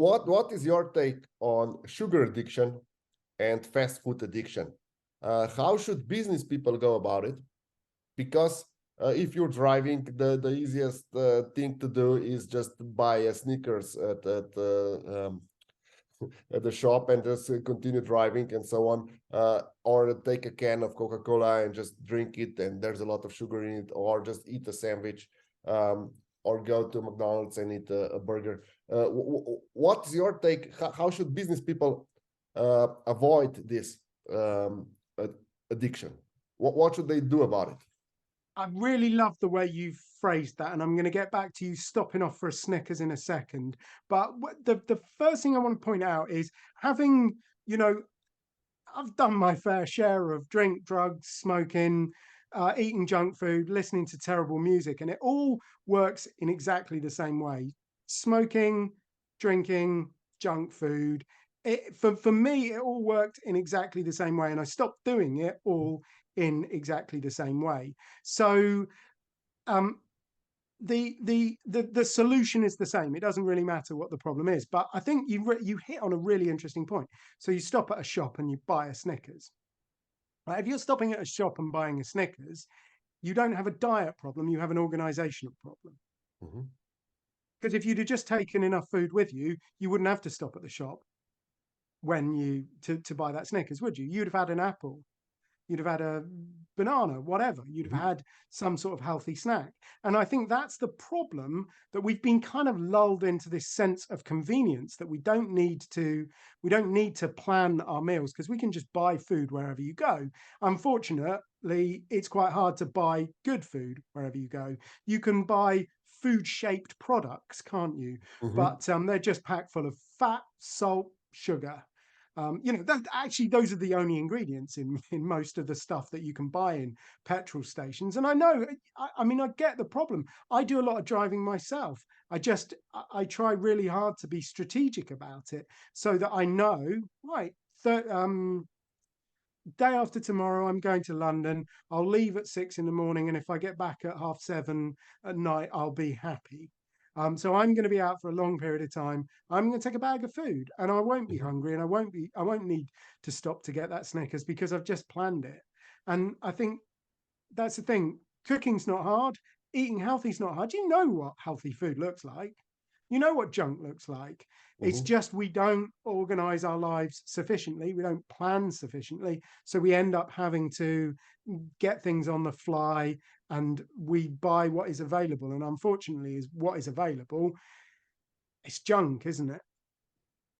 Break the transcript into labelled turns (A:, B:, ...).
A: What is your take on sugar addiction and fast food addiction? How should business people go about it? Because if you're driving, the easiest thing to do is just buy a Snickers at the shop and just continue driving and so on, or take a can of Coca-Cola and just drink it, and there's a lot of sugar in it, or just eat a sandwich, or go to McDonald's and eat a burger. What's your take? How should business people avoid this addiction? What should they do about it?
B: I really love the way you've phrased that, and I'm going to get back to you stopping off for a Snickers in a second. But the first thing I want to point out is having, I've done my fair share of drink, drugs, smoking, eating junk food, listening to terrible music, and it all works in exactly the same way. Smoking, drinking, junk food. For me, it all worked in exactly the same way, and I stopped doing it all in exactly the same way. So the solution is the same. It doesn't really matter what the problem is. But I think you hit on a really interesting point. So you stop at a shop and you buy a Snickers. Right? If you're stopping at a shop and buying a Snickers, you don't have a diet problem, you have an organizational problem.
A: Mm-hmm.
B: Because if you'd have just taken enough food with you, you wouldn't have to stop at the shop when you to buy that Snickers, would you? You'd have had an apple, you'd have had a banana, whatever. You'd have had some sort of healthy snack. And I think that's the problem, that we've been kind of lulled into this sense of convenience, that we don't need to plan our meals because we can just buy food wherever you go. Unfortunately, it's quite hard to buy good food wherever you go. You can buy food-shaped products, can't you?
A: Mm-hmm.
B: But they're just packed full of fat, salt, sugar. Those are the only ingredients in most of the stuff that you can buy in petrol stations. And I know, I get the problem. I do a lot of driving myself. I try really hard to be strategic about it so that I know, right, day after tomorrow, I'm going to London. I'll leave at 6 a.m. And if I get back at 7:30 at night, I'll be happy. So I'm going to be out for a long period of time. I'm going to take a bag of food and I won't be hungry, and I won't need to stop to get that Snickers because I've just planned it. And I think that's the thing. Cooking's not hard. Eating healthy's not hard. You know what healthy food looks like. You know what junk looks like. It's just we don't organize our lives sufficiently. We don't plan sufficiently. So we end up having to get things on the fly, and we buy what is available. And unfortunately, is what is available, it's junk, isn't it?